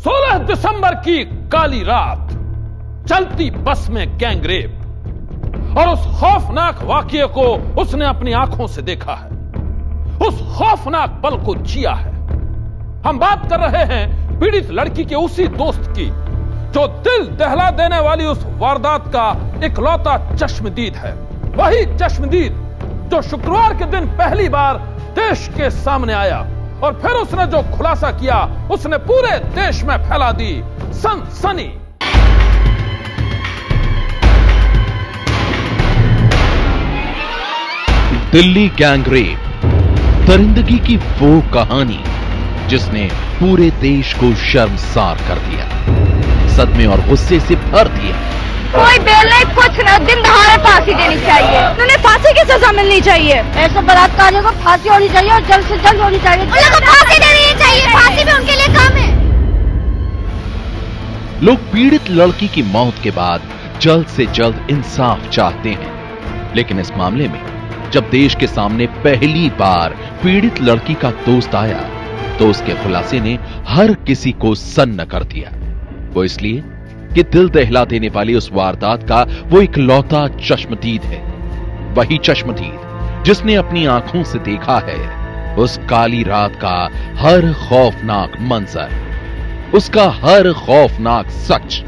16 दिसंबर की काली रात चलती बस में गैंगरेप और उस खौफनाक वाकये को उसने अपनी आंखों से देखा है, उस खौफनाक पल को जिया है। हम बात कर रहे हैं पीड़ित लड़की के उसी दोस्त की जो दिल दहला देने वाली उस वारदात का इकलौता चश्मदीद है। वही चश्मदीद जो शुक्रवार के दिन पहली बार देश के सामने आया और फिर उसने जो खुलासा किया उसने पूरे देश में फैला दी सनसनी। दिल्ली गैंगरेप, दरिंदगी की वो कहानी जिसने पूरे देश को शर्मसार कर दिया, सदमे और गुस्से से भर दिया। कोई बेल नहीं, कुछ न, दिन दहाड़े फांसी देनी चाहिए, उन्हें फांसी की सजा मिलनी चाहिए। ऐसे बलात्कारियों को फांसी होनी चाहिए और जल्द से जल्द होनी चाहिए। उन्हें तो फांसी देनी चाहिए, फांसी भी उनके लिए काम है। लोग पीड़ित लड़की की मौत के बाद जल्द से जल्द इंसाफ चाहते हैं, लेकिन इस मामले में जब देश के सामने पहली बार पीड़ित लड़की का दोस्त आया तो उसके खुलासे ने हर किसी को सन्न कर दिया। वो इसलिए कि दिल दहला देने वाली उस वारदात का वो इकलौता चश्मदीद है, वही चश्मदीद जिसने अपनी आंखों से देखा है उस काली रात का हर खौफनाक मंजर, उसका हर खौफनाक सच।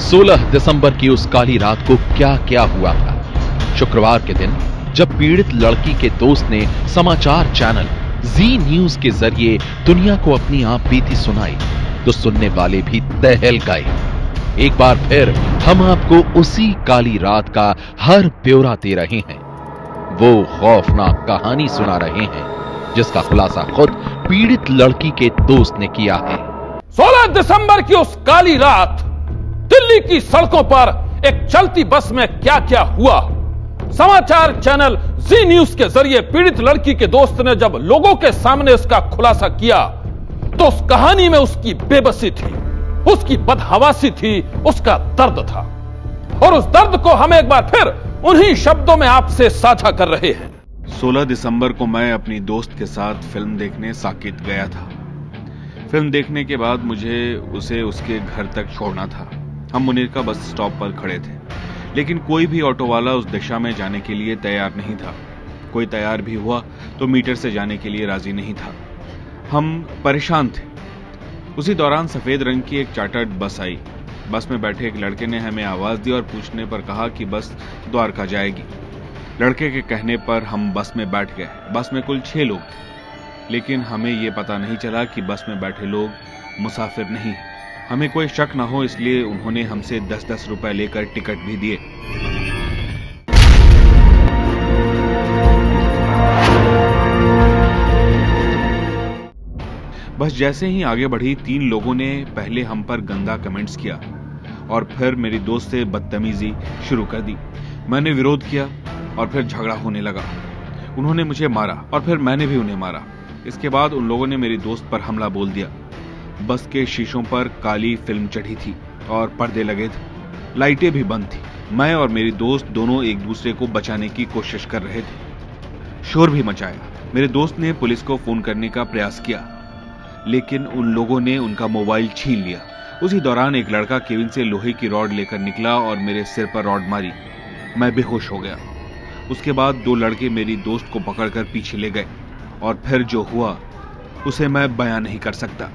सोलह दिसंबर की उस काली रात को क्या क्या हुआ था। शुक्रवार के दिन जब पीड़ित लड़की के दोस्त ने समाचार चैनल जी न्यूज के जरिए दुनिया को अपनी आप बीती सुनाई तो सुनने वाले भी दहल गए। एक बार फिर हम आपको उसी काली रात का हर ब्यौरा दे रहे हैं, वो खौफनाक कहानी सुना रहे हैं जिसका खुलासा खुद पीड़ित लड़की के दोस्त ने किया है। 16 दिसंबर की उस काली रात दिल्ली की सड़कों पर एक चलती बस में क्या क्या हुआ, समाचार चैनल जी न्यूज के जरिए पीड़ित लड़की के दोस्त ने जब लोगों के सामने इसका खुलासा किया तो उस कहानी में उसकी बेबसी थी, उसकी बदहवासी थी, उसका दर्द था। और उस दर्द को हम एक बार फिर उन्हीं शब्दों में आपसे साझा कर रहे हैं। 16 दिसंबर को मैं अपनी दोस्त के साथ फिल्म देखने साकेत गया था। फिल्म देखने के बाद मुझे उसे उसके घर तक छोड़ना था। हम मुनीर का बस स्टॉप पर खड़े थे, लेकिन कोई भी ऑटो वाला उस दिशा में जाने के लिए तैयार नहीं था। कोई तैयार भी हुआ तो मीटर से जाने के लिए राजी नहीं था। हम परेशान थे। उसी दौरान सफेद रंग की एक चार्टर्ड बस आई। बस में बैठे एक लड़के ने हमें आवाज दी और पूछने पर कहा कि बस द्वारका जाएगी। लड़के के कहने पर हम बस में बैठ गए। बस में कुल 6 लोग थे, लेकिन हमें यह पता नहीं चला कि बस में बैठे लोग मुसाफिर नहीं। हमें कोई शक ना हो इसलिए उन्होंने हमसे 10-10 रुपए लेकर टिकट भी दिए। बस जैसे ही आगे बढ़ी 3 लोगों ने पहले हम पर गंदा कमेंट्स किया और फिर मेरी दोस्त से बदतमीजी शुरू कर दी। मैंने विरोध किया और फिर झगड़ा होने लगा। उन्होंने मुझे मारा और फिर मैंने भी उन्हें मारा। इसके बाद उन लोगों ने मेरी दोस्त पर हमला बोल दिया। बस के शीशों पर काली फिल्म चढ़ी थी और पर्दे लगे थे। लाइटें भी बंद थी। मैं और मेरी दोस्त दोनों एक दूसरे को बचाने की कोशिश कर रहे थे। शोर भी मचाया। मेरे दोस्त ने पुलिस को फोन करने का प्रयास किया, लेकिन उन लोगों ने उनका मोबाइल छीन लिया। उसी दौरान एक लड़का केबिन से लोहे की रॉड लेकर निकला और मेरे सिर पर रॉड मारी। मैं बेहोश हो गया। उसके बाद 2 लड़के मेरी दोस्त को पकड़कर पीछे ले गए और फिर जो हुआ उसे मैं बयां नहीं कर सकता।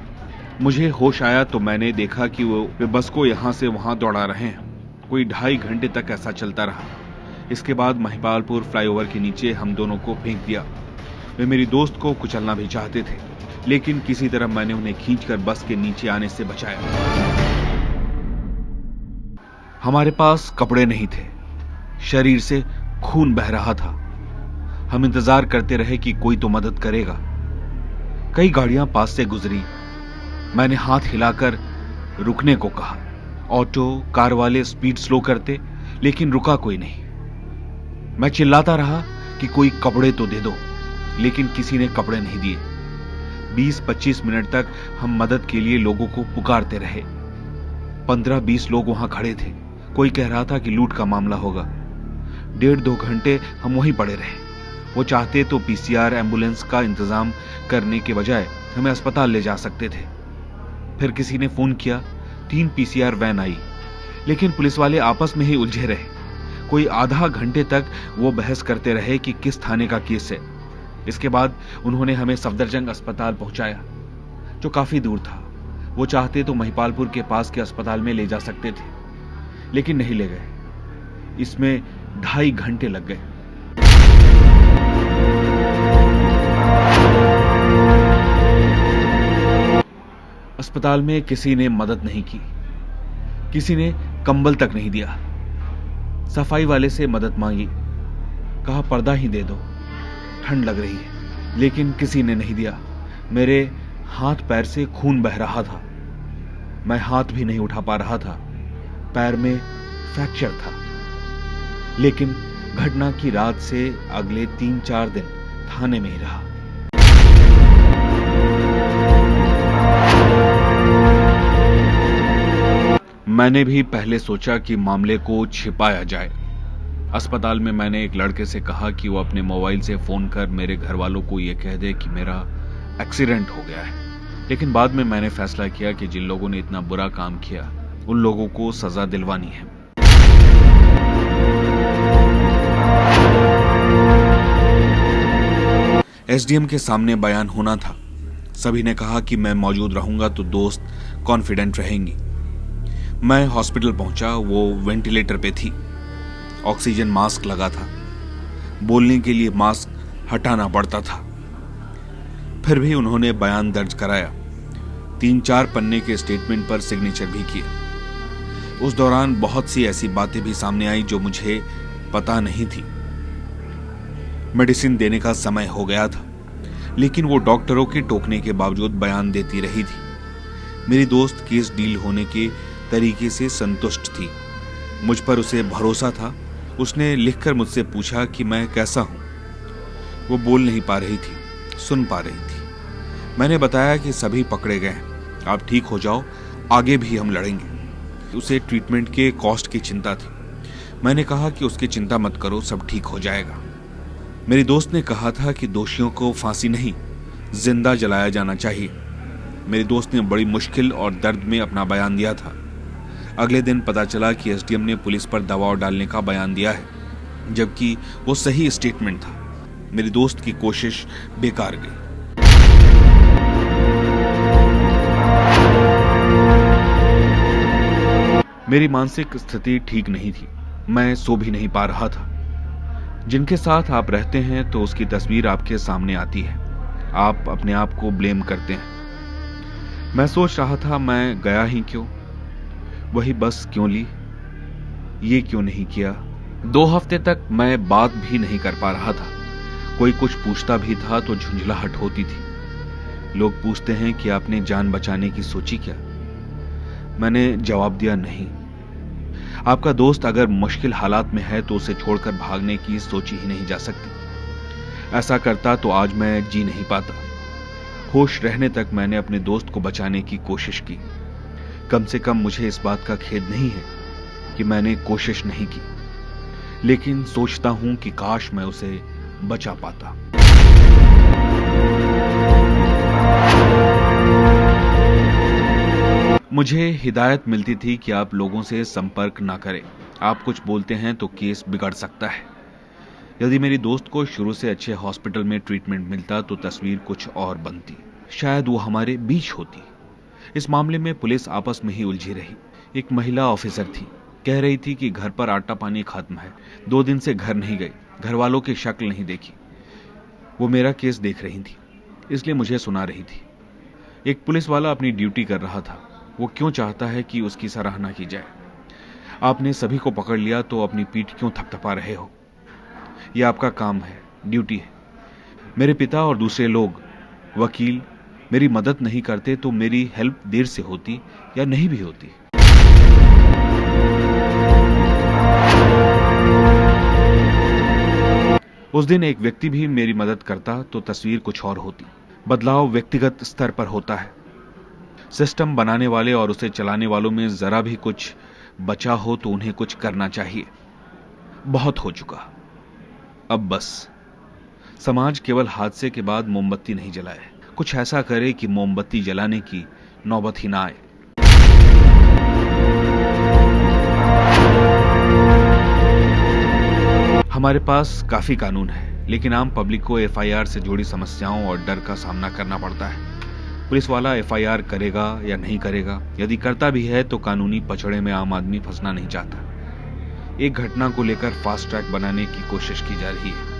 मुझे होश आया तो मैंने देखा कि वो बस को यहां से वहां दौड़ा रहे हैं। कोई 2.5 घंटे तक ऐसा चलता रहा। इसके बाद महिपालपुर फ्लाईओवर के नीचे हम दोनों को फेंक दिया। वे मेरी दोस्त को कुचलना भी चाहते थे, लेकिन किसी तरह मैंने उन्हें खींचकर बस के नीचे आने से बचाया। हमारे पास कपड़े नहीं थे, शरीर से खून बह रहा था। हम इंतजार करते रहे कि कोई तो मदद करेगा। कई गाड़ियां पास से गुजरी। मैंने हाथ हिलाकर रुकने को कहा। ऑटो कार वाले स्पीड स्लो करते, लेकिन रुका कोई नहीं। मैं चिल्लाता रहा कि कोई कपड़े तो दे दो, लेकिन किसी ने कपड़े नहीं दिए। 20-25 मिनट तक हम मदद के लिए लोगों को पुकारते रहे। 15-20 लोग वहां खड़े थे। कोई कह रहा था कि लूट का मामला होगा। 1.5-2 घंटे हम वहीं पड़े रहे। वो चाहते तो पीसीआर एम्बुलेंस का इंतजाम करने के बजाय हमें अस्पताल ले जा सकते थे। फिर किसी ने फोन किया, 3 पीसीआर वैन आई, लेकिन पुलिस वाले आपस में ही उलझे रहे। कोई आधा घंटे तक वो बहस करते रहे कि किस थाने का केस है। इसके बाद उन्होंने हमें सफदरजंग अस्पताल पहुंचाया, जो काफी दूर था। वो चाहते तो महिपालपुर के पास के अस्पताल में ले जा सकते थे, लेकिन नहीं ले गए। इसमें 2.5 घंटे लग गए। अस्पताल में किसी ने मदद नहीं की, किसी ने कंबल तक नहीं दिया। सफाई वाले से मदद मांगी, कहा पर्दा ही दे दो, ठंड लग रही है, लेकिन किसी ने नहीं दिया। मेरे हाथ पैर से खून बह रहा था, मैं हाथ भी नहीं उठा पा रहा था, पैर में फ्रैक्चर था। लेकिन घटना की रात से अगले 3-4 दिन थाने में ही रहा। मैंने भी पहले सोचा कि मामले को छिपाया जाए। अस्पताल में मैंने एक लड़के से कहा कि वो अपने मोबाइल से फोन कर मेरे घर वालों को यह कह दे कि मेरा एक्सीडेंट हो गया है। लेकिन बाद में मैंने फैसला किया कि जिन लोगों ने इतना बुरा काम किया उन लोगों को सजा दिलवानी है। एसडीएम के सामने बयान होना था। सभी ने कहा कि मैं मौजूद रहूंगा तो दोस्त कॉन्फिडेंट रहेंगी। मैं हॉस्पिटल पहुंचा, वो वेंटिलेटर पे थी, ऑक्सीजन मास्क लगा था, बोलने के लिए मास्क हटाना पड़ता था। फिर भी उन्होंने बयान दर्ज कराया, 3-4 पन्ने के स्टेटमेंट पर सिग्नेचर भी किए। उस दौरान बहुत सी ऐसी बातें भी सामने आई जो मुझे पता नहीं थी। मेडिसिन देने का समय हो गया था, लेकिन वो डॉक्टरों के टोकने के बावजूद बयान देती रही थी। मेरी दोस्त केस डील होने के तरीके से संतुष्ट थी, मुझ पर उसे भरोसा था। उसने लिखकर मुझसे पूछा कि मैं कैसा हूं। वो बोल नहीं पा रही थी, सुन पा रही थी। मैंने बताया कि सभी पकड़े गए हैं, आप ठीक हो जाओ, आगे भी हम लड़ेंगे। उसे ट्रीटमेंट के कॉस्ट की चिंता थी। मैंने कहा कि उसकी चिंता मत करो, सब ठीक हो जाएगा। मेरी दोस्त ने कहा था कि दोषियों को फांसी नहीं, जिंदा जलाया जाना चाहिए। मेरी दोस्त ने बड़ी मुश्किल और दर्द में अपना बयान दिया था। अगले दिन पता चला कि एसडीएम ने पुलिस पर दबाव डालने का बयान दिया है, जबकि वो सही स्टेटमेंट था। मेरी दोस्त की कोशिश बेकार गई। मेरी मानसिक स्थिति ठीक नहीं थी, मैं सो भी नहीं पा रहा था। जिनके साथ आप रहते हैं तो उसकी तस्वीर आपके सामने आती है, आप अपने आप को ब्लेम करते हैं। मैं सोच रहा था मैं गया ही क्यों, वही बस क्यों ली, ये क्यों नहीं किया। 2 हफ्ते तक मैं बात भी नहीं कर पा रहा था। कोई कुछ पूछता भी था तो झुंझलाहट होती थी। लोग पूछते हैं कि आपने जान बचाने की सोची क्या। मैंने जवाब दिया नहीं। आपका दोस्त अगर मुश्किल हालात में है तो उसे छोड़कर भागने की सोची ही नहीं जा सकती। ऐसा करता तो आज मैं जी नहीं पाता। होश रहने तक मैंने अपने दोस्त को बचाने की कोशिश की। कम से कम मुझे इस बात का खेद नहीं है कि मैंने कोशिश नहीं की, लेकिन सोचता हूं कि काश मैं उसे बचा पाता। मुझे हिदायत मिलती थी कि आप लोगों से संपर्क ना करें, आप कुछ बोलते हैं तो केस बिगड़ सकता है। यदि मेरी दोस्त को शुरू से अच्छे हॉस्पिटल में ट्रीटमेंट मिलता तो तस्वीर कुछ और बनती, शायद वो हमारे बीच होती। इस मामले में पुलिस आपस में ही उलझी रही। एक महिला ऑफिसर थी, कह रही थी कि घर पर आटा पानी खत्म है, 2 दिन से घर नहीं गई, घर वालों की शक्ल नहीं देखी। वो मेरा केस देख रही थी, इसलिए मुझे सुना रही थी। एक पुलिस वाला अपनी ड्यूटी कर रहा था, वो क्यों चाहता है कि उसकी सराहना की जाए। आपने सभी को पकड़ लिया तो अपनी पीठ क्यों थपथपा रहे हो। यह आपका काम है, ड्यूटी है। मेरे पिता और दूसरे लोग, वकील मेरी मदद नहीं करते तो मेरी हेल्प देर से होती या नहीं भी होती। उस दिन एक व्यक्ति भी मेरी मदद करता तो तस्वीर कुछ और होती। बदलाव व्यक्तिगत स्तर पर होता है। सिस्टम बनाने वाले और उसे चलाने वालों में जरा भी कुछ बचा हो तो उन्हें कुछ करना चाहिए। बहुत हो चुका, अब बस। समाज केवल हादसे के बाद मोमबत्ती नहीं जलाए, कुछ ऐसा करे कि मोमबत्ती जलाने की नौबत ही ना आए। हमारे पास काफी कानून है, लेकिन आम पब्लिक को एफआईआर से जुड़ी समस्याओं और डर का सामना करना पड़ता है। पुलिस वाला एफआईआर करेगा या नहीं करेगा, यदि करता भी है तो कानूनी पचड़े में आम आदमी फंसना नहीं चाहता। एक घटना को लेकर फास्ट ट्रैक बनाने की कोशिश की जा रही है।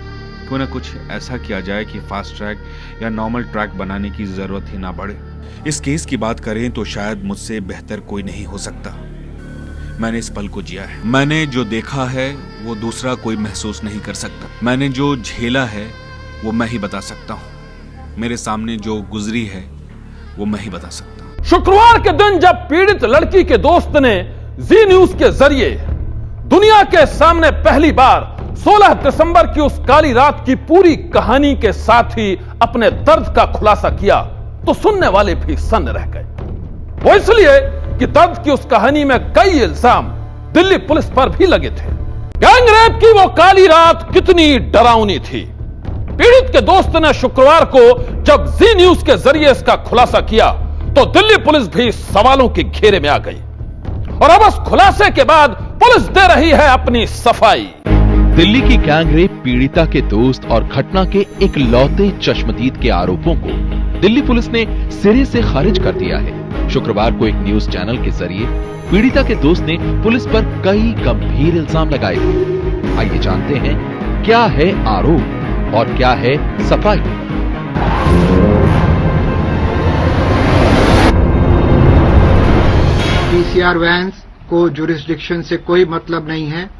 क्यों ना कुछ ऐसा किया जाए कि फास्ट ट्रैक या नॉर्मल ट्रैक बनाने की जरूरत ही ना पड़े। इस केस की बात करें तो शायद मुझसे बेहतर कोई नहीं हो सकता। मैंने इस पल को जिया है। मैंने जो देखा है वो दूसरा कोई महसूस नहीं कर सकता। मैंने जो झेला है वो मैं ही बता सकता हूँ। मेरे सामने जो गुजरी है वो मैं ही बता सकता हूँ। शुक्रवार के दिन जब पीड़ित लड़की के दोस्त ने जी न्यूज के जरिए दुनिया के सामने पहली बार 16 दिसंबर की उस काली रात की पूरी कहानी के साथ ही अपने दर्द का खुलासा किया, तो सुनने वाले भी सन्न रह गए। वो इसलिए कि दर्द की उस कहानी में कई इल्जाम दिल्ली पुलिस पर भी लगे थे। गैंगरेप की वो काली रात कितनी डरावनी थी। पीड़ित के दोस्त ने शुक्रवार को जब जी न्यूज के जरिए इसका खुलासा किया तो दिल्ली पुलिस भी सवालों के घेरे में आ गई। और अब उस खुलासे के बाद पुलिस दे रही है अपनी सफाई। दिल्ली की गैंगरेप पीड़िता के दोस्त और घटना के इकलौते चश्मदीद के आरोपों को दिल्ली पुलिस ने सिरे से खारिज कर दिया है। शुक्रवार को एक न्यूज चैनल के जरिए पीड़िता के दोस्त ने पुलिस पर कई गंभीर इल्जाम लगाए थे। आइए जानते हैं क्या है आरोप और क्या है सफाई। पीसीआर वैन्स को जुरिस्डिक्शन से कोई मतलब नहीं है।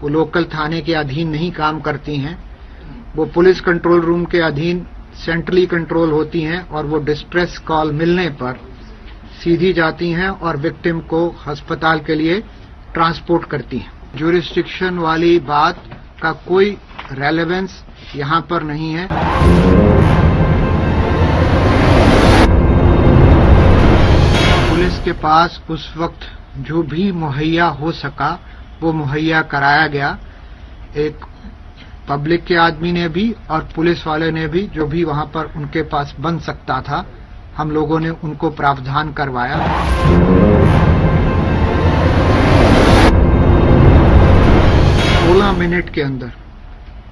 वो लोकल थाने के अधीन नहीं काम करती हैं। वो पुलिस कंट्रोल रूम के अधीन सेंट्रली कंट्रोल होती हैं और वो डिस्ट्रेस कॉल मिलने पर सीधी जाती हैं और विक्टिम को अस्पताल के लिए ट्रांसपोर्ट करती हैं। जुरिस्डिक्शन वाली बात का कोई रेलेवेंस यहाँ पर नहीं है। पुलिस के पास उस वक्त जो भी मुहैया हो सका वो मुहैया कराया गया। एक पब्लिक के आदमी ने भी और पुलिस वाले ने भी जो भी वहां पर उनके पास बन सकता था, हम लोगों ने उनको प्रावधान करवाया। 16 मिनट के अंदर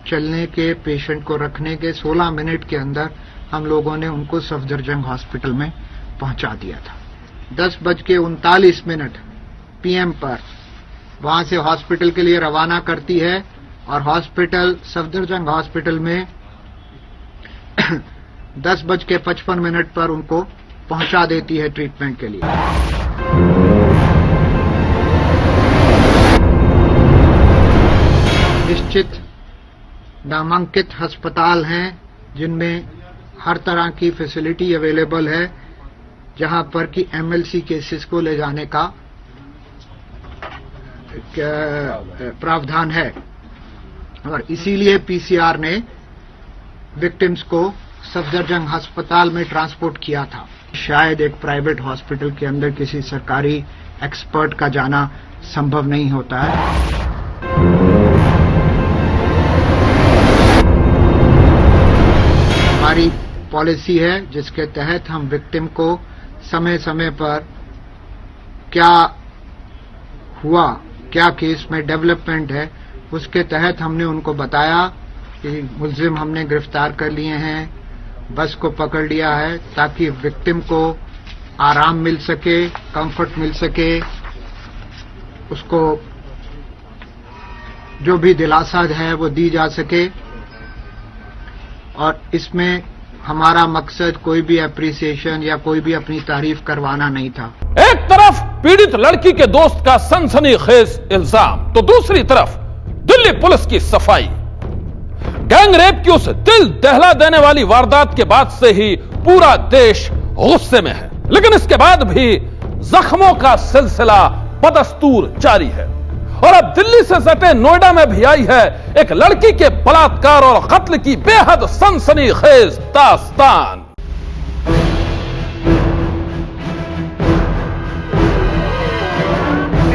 चलने के पेशेंट को रखने के 16 मिनट के अंदर हम लोगों ने उनको सफदरजंग हॉस्पिटल में पहुंचा दिया था। 10:39 PM पर वहां से हॉस्पिटल के लिए रवाना करती है और हॉस्पिटल सफदरजंग हॉस्पिटल में 10:55 पर उनको पहुंचा देती है ट्रीटमेंट के लिए। निश्चित नामांकित अस्पताल हैं जिनमें हर तरह की फैसिलिटी अवेलेबल है, जहां पर कि MLC केसेस को ले जाने का प्रावधान है। और इसीलिए पीसीआर ने विक्टिम्स को सफदरजंग अस्पताल में ट्रांसपोर्ट किया था। शायद एक प्राइवेट हॉस्पिटल के अंदर किसी सरकारी एक्सपर्ट का जाना संभव नहीं होता है। हमारी पॉलिसी है जिसके तहत हम विक्टिम को समय समय पर क्या हुआ, क्या केस में डेवलपमेंट है, उसके तहत हमने उनको बताया कि मुलजिम हमने गिरफ्तार कर लिए हैं, बस को पकड़ लिया है, ताकि विक्टिम को आराम मिल सके, कंफर्ट मिल सके, उसको जो भी दिलासा है वो दी जा सके। और इसमें हमारा मकसद कोई भी एप्रिसिएशन या कोई भी अपनी तारीफ करवाना नहीं था। एक तरफ पीड़ित लड़की के दोस्त का सनसनीखेज इल्जाम, तो दूसरी तरफ दिल्ली पुलिस की सफाई। गैंगरेप की उस दिल दहला देने वाली वारदात के बाद से ही पूरा देश गुस्से में है, लेकिन इसके बाद भी जख्मों का सिलसिला बदस्तूर जारी है। और अब दिल्ली से सटे नोएडा में भी आई है एक लड़की के बलात्कार और कत्ल की बेहद सनसनीखेज दास्तान।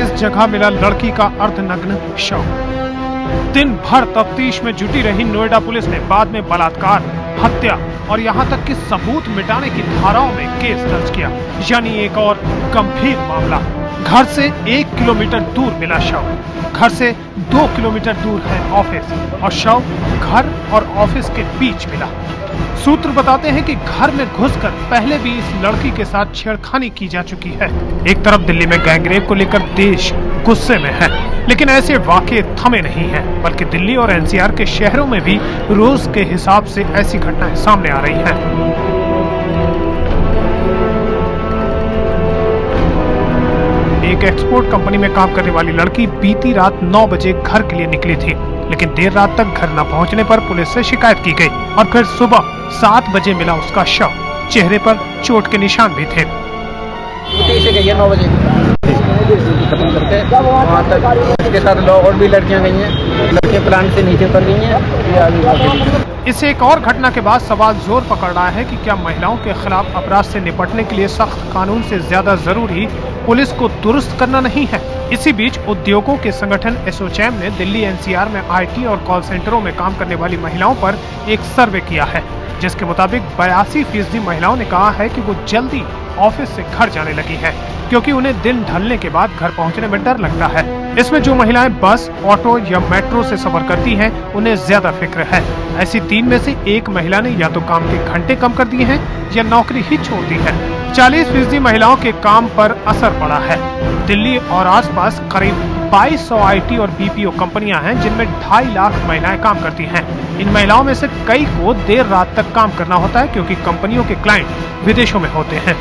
इस जगह मिला लड़की का अर्धनग्न शव। दिन भर तफ्तीश में जुटी रही नोएडा पुलिस ने बाद में बलात्कार, हत्या और यहाँ तक कि सबूत मिटाने की धाराओं में केस दर्ज किया। यानी एक और गंभीर मामला। घर से 1 किलोमीटर दूर मिला शव, घर से 2 किलोमीटर दूर है ऑफिस और शव घर और ऑफिस के बीच मिला। सूत्र बताते हैं कि घर में घुसकर पहले भी इस लड़की के साथ छेड़खानी की जा चुकी है। एक तरफ दिल्ली में गैंगरेप को लेकर देश गुस्से में है, लेकिन ऐसे वाकये थमे नहीं हैं, बल्कि दिल्ली और एनसीआर के शहरों में भी रोज के हिसाब से ऐसी घटनाएं सामने आ रही हैं। एक एक्सपोर्ट कंपनी में काम करने वाली लड़की बीती रात 9 बजे घर के लिए निकली थी, लेकिन देर रात तक घर न पहुंचने पर पुलिस से शिकायत की गई और फिर सुबह 7 बजे मिला उसका शव। चेहरे पर चोट के निशान भी थे। से गई है 9 बजे खत्म करके, वहाँ तक उसके साथ लोग और भी लड़कियां गई हैं, लड़कियां प्लांट से नीचे उतर गई हैं। इससे एक और घटना के बाद सवाल जोर पकड़ रहा है कि क्या महिलाओं के खिलाफ अपराध से निपटने के लिए सख्त कानून से ज्यादा जरूरी पुलिस को दुरुस्त करना नहीं है। इसी बीच उद्योगों के संगठन एसोचैम ने दिल्ली एनसीआर में आईटी और कॉल सेंटरों में काम करने वाली महिलाओं पर एक सर्वे किया है, जिसके मुताबिक 82% महिलाओं ने कहा है कि वो जल्दी ऑफिस से घर जाने लगी है, क्योंकि उन्हें दिन ढलने के बाद घर पहुंचने में डर लगता है। इसमें जो महिलाएं बस, ऑटो या मेट्रो से सफर करती हैं, उन्हें ज्यादा फिक्र है। ऐसी 3 में से 1 महिला ने या तो काम के घंटे कम कर दिए हैं या नौकरी ही छोड़ दी है। 40% महिलाओं के काम पर असर पड़ा है। दिल्ली और आसपास करीब 2200 आईटी और बीपीओ कंपनियां हैं, जिनमें 2.5 लाख महिलाएं काम करती हैं। इन महिलाओं में से कई को देर रात तक काम करना होता है, क्योंकि कंपनियों के क्लाइंट विदेशों में होते हैं।